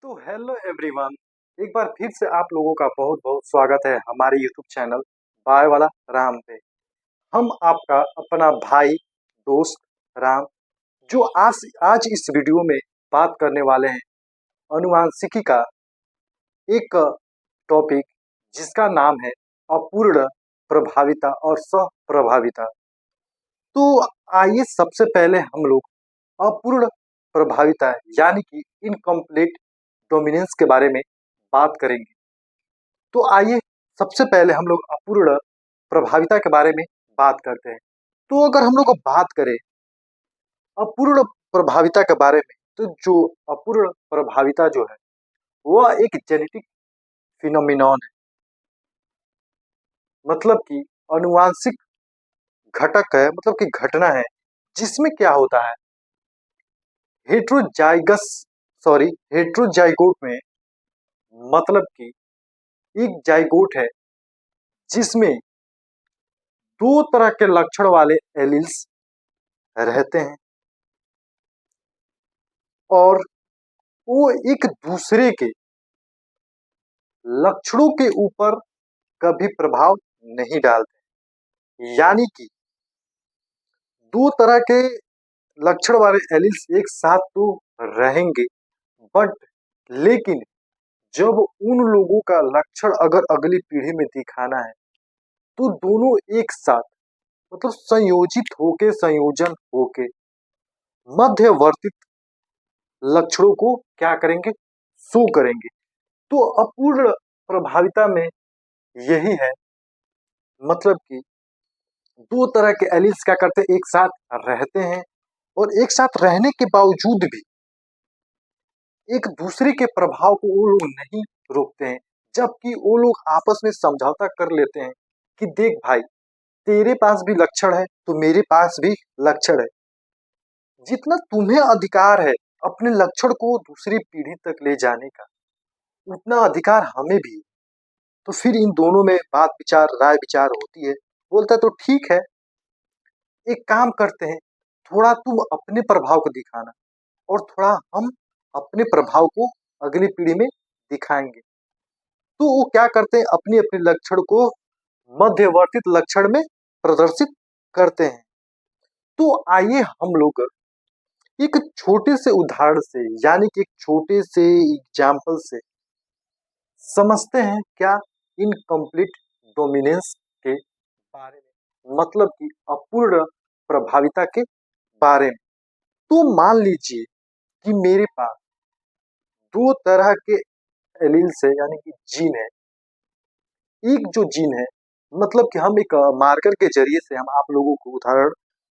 तो hello everyone, एक बार फिर से आप लोगों का बहुत बहुत स्वागत है हमारे यूट्यूब चैनल बाय वाला राम पे। हम आपका अपना भाई दोस्त राम, जो आज आज इस वीडियो में बात करने वाले हैं अनुवांशिकी का एक टॉपिक, जिसका नाम है अपूर्ण प्रभाविता और सहप्रभाविता। तो आइए सबसे पहले हम लोग अपूर्ण प्रभाविता यानी कि इनकम्प्लीट डोमिनेंस के बारे में बात करेंगे। तो आइए सबसे पहले हम लोग अपूर्ण प्रभाविता के बारे में बात करते हैं। तो अगर हम लोग बात करें अपूर्ण प्रभाविता के बारे में, तो जो अपूर्ण प्रभाविता जो है वह एक जेनेटिक फिनोमिनॉन है, मतलब कि अनुवांशिक घटक है, मतलब कि घटना है, जिसमें क्या होता है हेट्रोजाइगस हेट्रोजाइगोट में, मतलब कि एक जाइगोट है जिसमें दो तरह के लक्षण वाले एलील्स रहते हैं और वो एक दूसरे के लक्षणों के ऊपर कभी प्रभाव नहीं डालते। यानी कि दो तरह के लक्षण वाले एलील्स एक साथ तो रहेंगे, बट लेकिन जब उन लोगों का लक्षण अगर अगली पीढ़ी में दिखाना है तो दोनों एक साथ, मतलब संयोजित होके, संयोजन होके मध्यवर्ती लक्षणों को क्या करेंगे, शो करेंगे। तो अपूर्ण प्रभाविता में यही है, मतलब कि दो तरह के एलील्स क्या करते हैं, एक साथ रहते हैं और एक साथ रहने के बावजूद भी एक दूसरे के प्रभाव को वो लोग नहीं रोकते हैं, जबकि वो लोग आपस में समझौता कर लेते हैं कि देख भाई, तेरे पास भी लक्षण है तो मेरे पास भी लक्षण है, जितना तुम्हें अधिकार है अपने लक्षण को दूसरी पीढ़ी तक ले जाने का, उतना अधिकार हमें भी। तो फिर इन दोनों में बात विचार, राय विचार होती है। बोलता है तो ठीक है, एक काम करते हैं, थोड़ा तुम अपने प्रभाव को दिखाना और थोड़ा हम अपने प्रभाव को अगली पीढ़ी में दिखाएंगे। तो वो क्या करते हैं, अपने अपने लक्षण को मध्यवर्ती लक्षण में प्रदर्शित करते हैं। तो आइए हम लोग एक छोटे से उदाहरण से, यानी कि एक छोटे से एग्जाम्पल से समझते हैं क्या इनकम्प्लीट डोमिनेंस के बारे में, मतलब कि अपूर्ण प्रभाविता के बारे में। तो मान लीजिए कि मेरे पास दो तरह के एलील्स है, यानी कि जीन है। एक जो जीन है, मतलब कि हम एक मार्कर के जरिए से हम आप लोगों को उदाहरण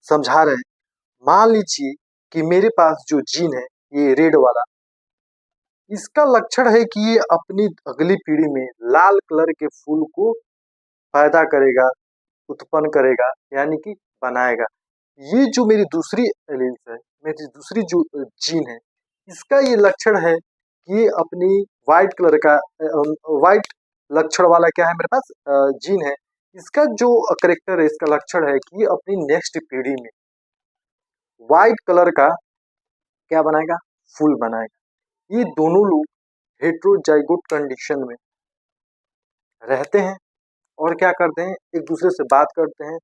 समझा रहे हैं। मान लीजिए कि मेरे पास जो जीन है ये रेड वाला, इसका लक्षण है कि ये अपनी अगली पीढ़ी में लाल कलर के फूल को पैदा करेगा, उत्पन्न करेगा, यानी कि बनाएगा। ये जो मेरी दूसरी एलील्स है, मेरी दूसरी जो जीन है, इसका ये लक्षण है कि ये अपनी व्हाइट कलर का व्हाइट लक्षण वाला क्या है मेरे पास जीन है। इसका जो करेक्टर है, इसका लक्षण है कि ये अपनी नेक्स्ट पीढ़ी में व्हाइट कलर का क्या बनाएगा, फूल बनाएगा। ये दोनों लोग हेट्रोजाइगोट कंडीशन में रहते हैं और क्या करते हैं, एक दूसरे से बात करते हैं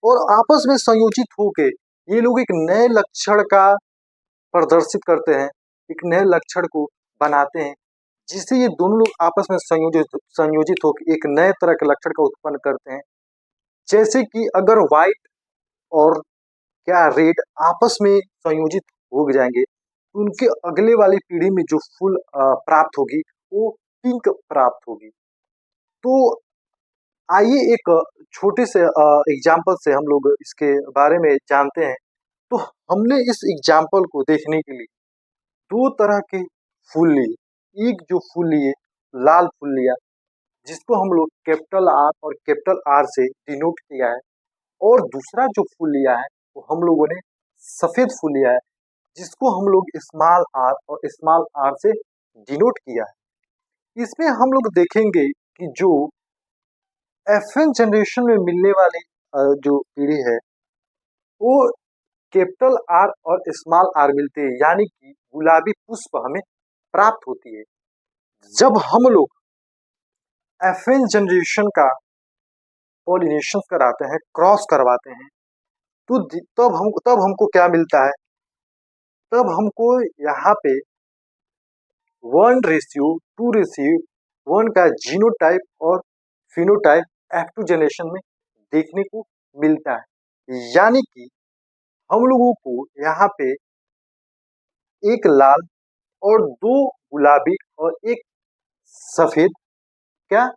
और आपस में संयोजित होके ये लोग एक नए लक्षण का प्रदर्शित करते हैं, एक नए लक्षण को बनाते हैं, जिससे ये दोनों लोग आपस में संयोजित होकर एक नए तरह के लक्षण का उत्पन्न करते हैं। जैसे कि अगर व्हाइट और क्या रेड आपस में संयोजित हो जाएंगे तो उनके अगले वाली पीढ़ी में जो फूल प्राप्त होगी वो पिंक प्राप्त होगी। तो आइए एक छोटे से एग्जाम्पल से हम लोग इसके बारे में जानते हैं। तो हमने इस एग्जाम्पल को देखने के लिए दो तरह के फूल लिए। एक जो फूल लिए लाल फूल लिया, जिसको हम लोग कैपिटल आर और कैपिटल आर से डिनोट किया है, और दूसरा जो फूल लिया है वो हम लोगों ने सफेद फूल लिया है, जिसको हम लोग स्मॉल आर और स्मॉल आर से डिनोट किया है। इसमें हम लोग देखेंगे कि जो एफएन जनरेशन में मिलने वाली जो पीढ़ी है वो कैपिटल आर और स्मॉल आर मिलते हैं, यानी कि गुलाबी पुष्प हमें प्राप्त होती है जब हम लोग एफएन जनरेशन का पॉलिनेशन कराते हैं, क्रॉस करवाते हैं, तो तब हमको क्या मिलता है, तब हमको यहाँ पे 1:2:1 का जीनोटाइप और फिनोटाइप F2 जनरेशन में देखने को मिलता है। यानी कि हम लोगों को यहाँ पे एक लाल और 2 गुलाबी और एक सफेद क्या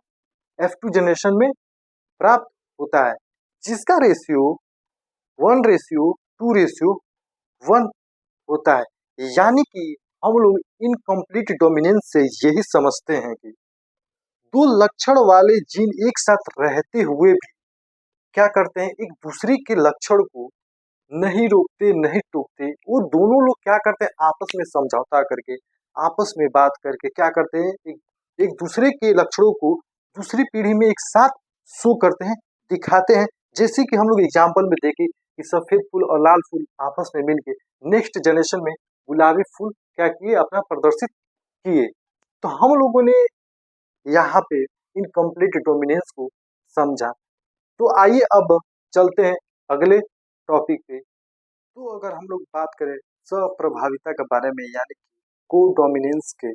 F2 जनरेशन में प्राप्त होता है, जिसका रेशियो 1:2:1 होता है। यानी कि हम लोग इनकम्प्लीट डोमिनेंस से यही समझते हैं कि दो लक्षण वाले जीन एक साथ रहते हुए भी क्या करते हैं, एक दूसरे के लक्षण को नहीं रोकते, नहीं टोकते। वो दोनों लोग क्या करते हैं, आपस में समझौता करके, आपस में बात करके क्या करते हैं, एक दूसरे के लक्षणों को दूसरी पीढ़ी में एक साथ शो करते हैं, दिखाते हैं। जैसे कि हम लोग एग्जाम्पल में देखें कि सफेद फूल और लाल फूल आपस में मिलके नेक्स्ट जनरेशन में गुलाबी फूल क्या किए, अपना प्रदर्शित किए। तो हम लोगों ने यहाँ पे इनकम्प्लीट डोमिनेंस को समझा। तो आइए अब चलते हैं अगले टॉपिक पे। तो अगर हम लोग बात करें स्वप्रभाविता के बारे में, यानी कि को डोमिनेंस के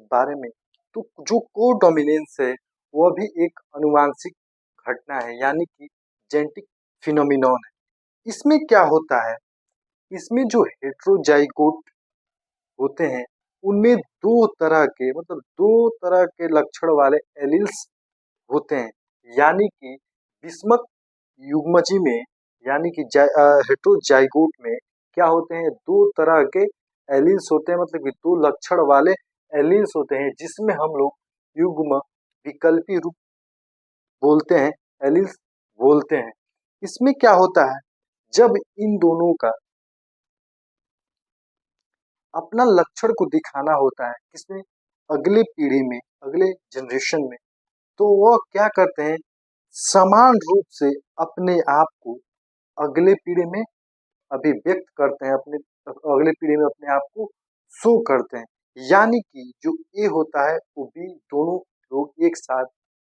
बारे में, तो जो को डोमिनेंस है वह भी एक अनुवांशिक घटना है, यानी कि जेनेटिक फिनोमिनॉन है। इसमें क्या होता है, इसमें जो हेट्रोजाइगोट होते हैं उनमें दो तरह के, मतलब दो तरह के लक्षण वाले एलील्स होते हैं। यानी कि विषमक युग्मजी में, यानी कि हेट्रोजाइगोट में क्या होते हैं, दो तरह के एलील्स होते हैं, मतलब कि दो लक्षण वाले एलील्स होते हैं, जिसमें हम लोग युग्म विकल्पी रूप बोलते हैं, एलील्स बोलते हैं। इसमें क्या होता है, जब इन दोनों का अपना लक्षण को दिखाना होता है, किसमें, अगले पीढ़ी में, अगले जनरेशन में, तो वह क्या करते हैं, समान रूप से अपने आप को अगले पीढ़ी में अभिव्यक्त करते हैं, अपने अगले पीढ़ी में अपने आप को शो करते हैं। यानी कि जो ए होता है वो बी, दोनों लोग एक साथ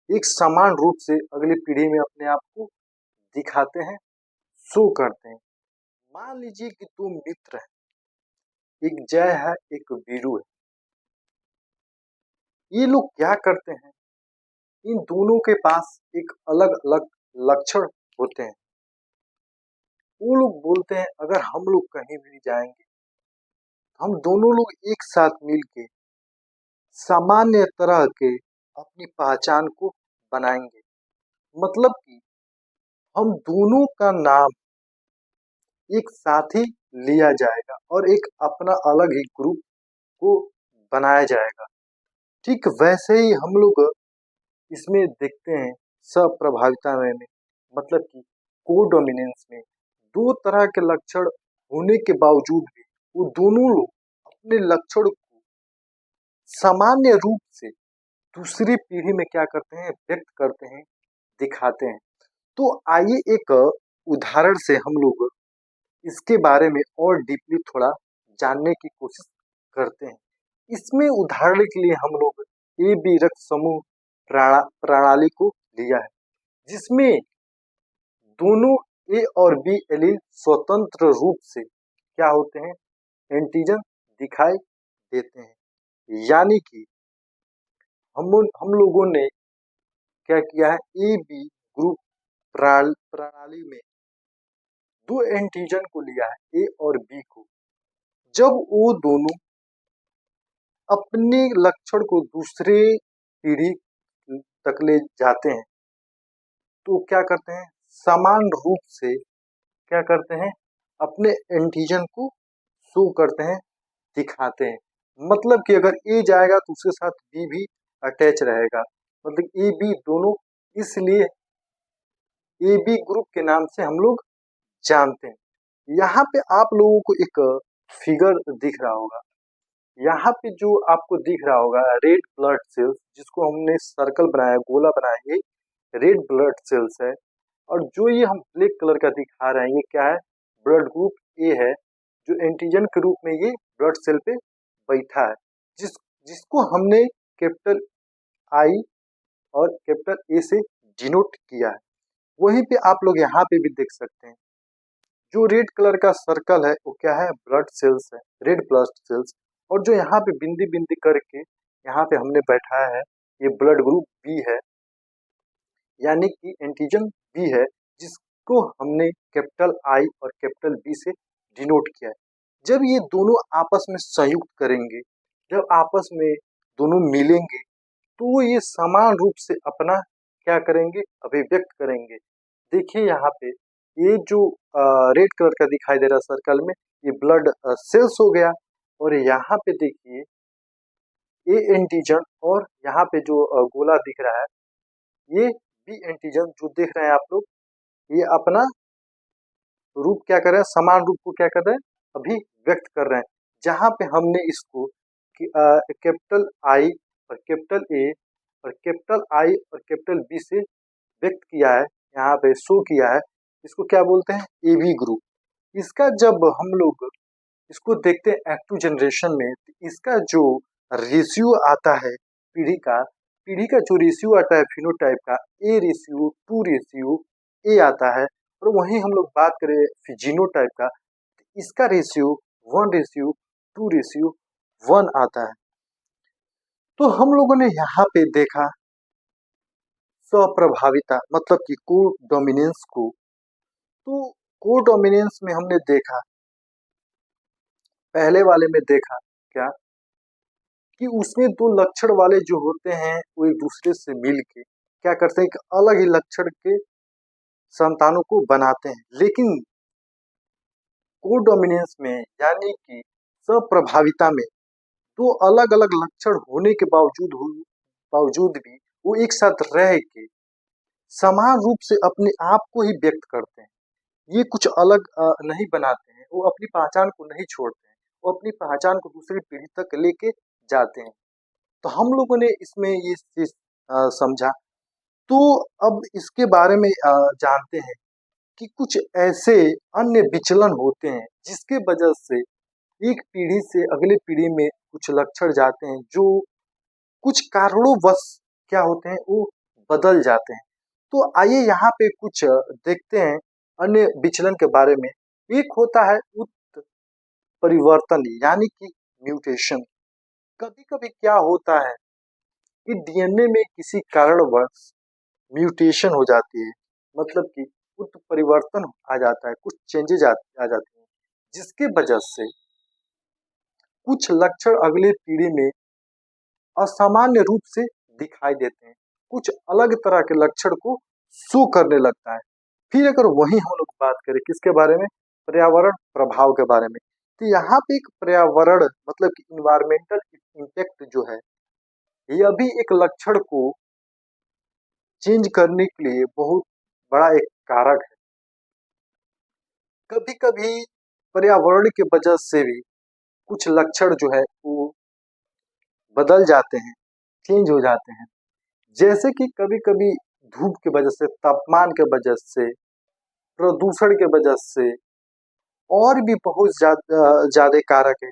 एक समान रूप से अगली पीढ़ी में अपने आप को दिखाते हैं, शो करते हैं। मान लीजिए कि दो मित्र हैं, एक जय है, एक वीरू है। ये लोग क्या करते हैं, इन दोनों के पास एक अलग अलग लक्षण होते हैं। वो लोग बोलते हैं अगर हम लोग कहीं भी जाएंगे, हम दोनों लोग एक साथ मिलके सामान्य तरह के अपनी पहचान को बनाएंगे। मतलब कि हम दोनों का नाम एक साथ ही लिया जाएगा और एक अपना अलग ही ग्रुप को बनाया जाएगा। ठीक वैसे ही हम लोग इसमें देखते हैं स्वप्रभाविता में, मतलब कि कोडोमिनेंस में दो तरह के लक्षण होने के बावजूद भी वो दोनों लोग अपने लक्षण को सामान्य रूप से दूसरी पीढ़ी में क्या करते हैं, व्यक्त करते हैं, दिखाते हैं। तो आइए एक उदाहरण से हम लोग इसके बारे में और डीपली थोड़ा जानने की कोशिश करते हैं। इसमें उदाहरण के लिए हम लोग ए बी रक्त समूह प्रणाली को लिया है, जिसमें दोनों ए और बी एलील स्वतंत्र रूप से क्या होते हैं, एंटीजन दिखाई देते हैं। यानी कि हम लोगों ने क्या किया है, ए बी ग्रुप प्रणाली में दो एंटीजन को लिया है, ए और बी को। जब वो दोनों अपने लक्षण को दूसरे पीढ़ी तक ले जाते हैं, तो क्या करते हैं, समान रूप से क्या करते हैं, अपने एंटीजन को शो करते हैं, दिखाते हैं। मतलब कि अगर ए जाएगा तो उसके साथ बी भी अटैच रहेगा, मतलब ए बी दोनों, इसलिए ए बी ग्रुप के नाम से हम लोग जानते हैं। यहाँ पे आप लोगों को एक फिगर दिख रहा होगा, यहाँ पे जो आपको दिख रहा होगा रेड ब्लड सेल्स, जिसको हमने सर्कल बनाया, गोला बनाया, ये रेड ब्लड सेल्स है। और जो ये हम ब्लैक कलर का दिखा रहे हैं, ये क्या है, ब्लड ग्रुप ए है, जो एंटीजन के रूप में ये ब्लड सेल पे बैठा है, जिस जिसको हमने कैपिटल आई और कैपिटल ए से डिनोट किया है। वहीं पे आप लोग यहाँ पे भी देख सकते हैं, जो रेड कलर का सर्कल है वो क्या है, ब्लड सेल्स है, रेड ब्लड सेल्स। और जो यहाँ पे बिंदी बिंदी करके यहाँ पे हमने बैठाया है, ये ब्लड ग्रुप बी है, यानी कि एंटीजन बी है, जिसको हमने कैपिटल आई और कैपिटल बी से डिनोट किया है। जब ये दोनों आपस में संयुक्त करेंगे, जब आपस में दोनों मिलेंगे, तो ये समान रूप से अपना क्या करेंगे, अभिव्यक्त करेंगे। देखिए यहाँ पे ये जो रेड कलर का दिखाई दे रहा सर्कल में, ये ब्लड सेल्स हो गया। और यहाँ पे देखिए ए एंटीजन, और यहाँ पे जो गोला दिख रहा है ये बी एंटीजन जो देख रहे हैं आप लोग, ये अपना रूप क्या कर रहे हैं, समान रूप को क्या कर रहे हैं, अभी व्यक्त कर रहे हैं। जहां पे हमने इसको कैपिटल आई और कैपिटल ए और कैपिटल आई और कैपिटल बी से व्यक्त किया है, यहाँ पे शो किया है, इसको क्या बोलते हैं, ए बी ग्रुप। इसका जब हम लोग इसको देखते हैं एक्टिव जनरेशन में, इसका जो रेशियो आता है पीढ़ी का जो रेशियो आता है फिनोटाइप का, A:2 आता है। और वहीं हम लोग बात करें जीनोटाइप का, इसका रेशियो 1:2:1 आता है। तो हम लोगों ने यहाँ पे देखा स्वप्रभाविता, मतलब कि को डोमिनेंस को। तो को डोमिनेंस में हमने देखा, पहले वाले में देखा क्या कि उसमें दो लक्षण वाले जो होते हैं वो एक दूसरे से मिलके क्या करते हैं, एक अलग ही लक्षण के संतानों को बनाते हैं। लेकिन कोडोमिनेंस में यानी कि स्वप्रभाविता में दो अलग अलग लक्षण होने के बावजूद भी वो एक साथ रह के समान रूप से अपने आप को ही व्यक्त करते हैं। ये कुछ अलग नहीं बनाते हैं, वो अपनी पहचान को नहीं छोड़ते हैं, वो अपनी पहचान को दूसरी पीढ़ी तक लेके जाते हैं। तो हम लोगों ने इसमें ये चीज समझा। तो अब इसके बारे में जानते हैं कि कुछ ऐसे अन्य विचलन होते हैं जिसके वजह से एक पीढ़ी से अगले पीढ़ी में कुछ लक्षण जाते हैं, जो कुछ कारणों वश क्या होते हैं, वो बदल जाते हैं। तो आइए यहाँ पे कुछ देखते हैं अन्य विचलन के बारे में। एक होता है उत्परिवर्तन यानी कि म्यूटेशन। कभी कभी क्या होता है कि डीएनए में किसी कारणवश म्यूटेशन हो जाती है, मतलब कि उत्परिवर्तन आ जाता है, कुछ चेंजेज आ जाते हैं, जिसके वजह से कुछ लक्षण अगले पीढ़ी में असामान्य रूप से दिखाई देते हैं, कुछ अलग तरह के लक्षण को शो करने लगता है। फिर अगर वही हम लोग बात करें किसके बारे में, पर्यावरण प्रभाव के बारे में, तो यहाँ पे एक पर्यावरण मतलब कि इन्वायरमेंटल इम्पैक्ट जो है, यह भी एक लक्षण को चेंज करने के लिए बहुत बड़ा एक कारक है। कभी कभी पर्यावरण के वजह से भी कुछ लक्षण जो है वो बदल जाते हैं, चेंज हो जाते हैं। जैसे कि कभी कभी धूप की वजह से, तापमान के वजह से, प्रदूषण के वजह से, और भी बहुत ज्यादा कारक है,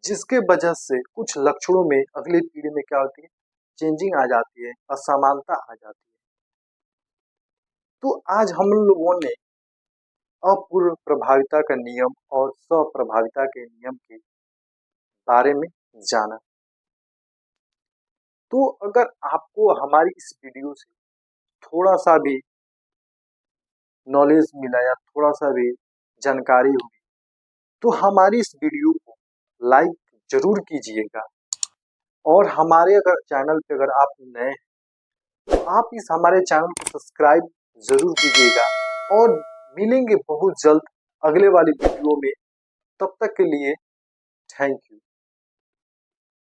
जिसके वजह से कुछ लक्षणों में अगली पीढ़ी में क्या होती है, चेंजिंग आ जाती है, असमानता आ जाती है। तो आज हम लोगों ने अपूर्व प्रभाविता का नियम और स्वप्रभाविता के नियम के बारे में जाना। तो अगर आपको हमारी इस वीडियो से थोड़ा सा भी नॉलेज मिला या थोड़ा सा भी जानकारी हुई, तो हमारी इस वीडियो को लाइक जरूर कीजिएगा। और हमारे अगर चैनल पे अगर आप नए हैं तो आप इस हमारे चैनल को सब्सक्राइब जरूर कीजिएगा। और मिलेंगे बहुत जल्द अगले वाली वीडियो में, तब तक के लिए थैंक यू।